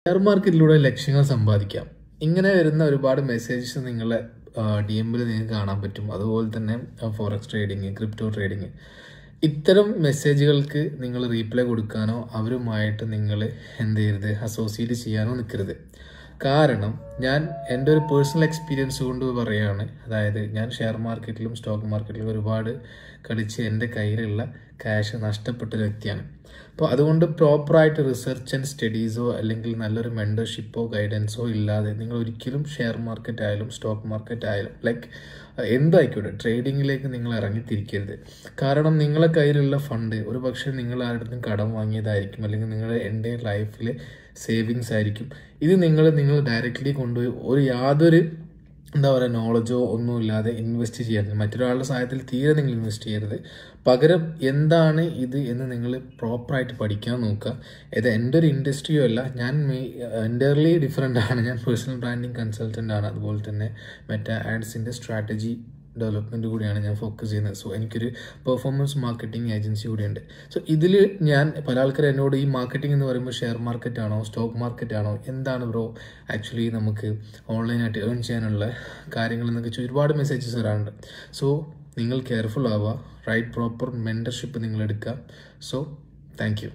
Share മാർക്കറ്റിലൂടെ ലക്ഷങ്ങൾ സമ്പാദിക്കാം. ഇങ്ങനെ വരുന്ന ഒരുപാട് മെസ്സേജസ് നിങ്ങളെ DM-ൽ നിങ്ങൾക്ക് കാണാൻ പറ്റും. അതുപോലെ തന്നെ ഫോറക്സ് ട്രേഡിങ്, ക്രിപ്റ്റോ ട്രേഡിങ്, ഇത്തരം മെസ്സേജുകൾക്ക് നിങ്ങൾ റീപ്ലൈ കൊടുക്കാനോ അവരുമായിട്ട് നിങ്ങൾ എന്ത് ചെയ്യരുത്, അസോസിയേറ്റ് ചെയ്യാനോ നിൽക്കരുത്. കാരണം ഞാൻ എൻ്റെ ഒരു പേഴ്സണൽ എക്സ്പീരിയൻസ് കൊണ്ട് പറയുകയാണ്. അതായത് ഞാൻ ഷെയർ മാർക്കറ്റിലും സ്റ്റോക്ക് മാർക്കറ്റിലും ഒരുപാട് കളിച്ച് എൻ്റെ കയ്യിലുള്ള ക്യാഷ് നഷ്ടപ്പെട്ടൊരു വ്യക്തിയാണ്. അപ്പോൾ അതുകൊണ്ട് പ്രോപ്പറായിട്ട് റിസർച്ച് ആൻഡ് സ്റ്റഡീസോ അല്ലെങ്കിൽ നല്ലൊരു മെൻറ്റർഷിപ്പോ ഗൈഡൻസോ ഇല്ലാതെ നിങ്ങൾ ഒരിക്കലും ഷെയർ മാർക്കറ്റ് ആയാലും സ്റ്റോക്ക് മാർക്കറ്റ് ആയാലും എന്തായിക്കോട്ടെ ട്രേഡിങ്ങിലേക്ക് നിങ്ങൾ ഇറങ്ങിത്തിരിക്കരുത്. കാരണം നിങ്ങളെ കയ്യിലുള്ള ഫണ്ട് ഒരു പക്ഷേ നിങ്ങൾ ആരുടെ കടം വാങ്ങിയതായിരിക്കും, അല്ലെങ്കിൽ നിങ്ങളുടെ എൻ്റെ ലൈഫിൽ സേവിങ്സ് ആയിരിക്കും. ഇത് നിങ്ങൾ ഡയറക്റ്റ്ലി കൊണ്ടുപോയി യാതൊരു നോളജോ ഒന്നുമില്ലാതെ ഇൻവെസ്റ്റ് ചെയ്യരുത്. മറ്റൊരാളുടെ സഹായത്തിൽ തീരെ നിങ്ങൾ ഇൻവെസ്റ്റ് ചെയ്യരുത്. പകരം എന്താണ് ഇത് എന്ന് നിങ്ങൾ പ്രോപ്പറായിട്ട് പഠിക്കാൻ നോക്കുക. ഇത് എൻ്റെ ഒരു ഇൻഡസ്ട്രിയോ അല്ല, ഞാൻ എൻ്റയർലി ഡിഫറെൻ്റ് ആണ്. ഞാൻ പേഴ്സണൽ ബ്രാൻഡിങ് കൺസൾട്ടൻ്റ് ആണ്. അതുപോലെ തന്നെ മെറ്റാ ആഡ്സിൻ്റെ സ്ട്രാറ്റജി ഡെവലപ്മെൻറ്റ് കൂടിയാണ് ഞാൻ ഫോക്കസ് ചെയ്യുന്നത്. സോ എനിക്കൊരു പെർഫോമൻസ് മാർക്കറ്റിംഗ് ഏജൻസി കൂടിയുണ്ട്. സോ ഇതിൽ ഞാൻ പല ആൾക്കാർ എന്നോട് ഈ മാർക്കറ്റിംഗ് എന്ന് പറയുമ്പോൾ ഷെയർ മാർക്കറ്റ് ആണോ സ്റ്റോക്ക് മാർക്കറ്റ് ആണോ, എന്താണ് ബ്രോ ആക്ച്വലി നമുക്ക് ഓൺലൈനായിട്ട് ഏൺ ചെയ്യാനുള്ള കാര്യങ്ങൾ എന്നൊക്കെ ഒരുപാട് മെസ്സേജസ് വരാറുണ്ട്. സോ നിങ്ങൾ കെയർഫുൾ ആവുക, റൈറ്റ് പ്രോപ്പർ മെൻറ്റർഷിപ്പ് നിങ്ങൾ എടുക്കുക. So thank you.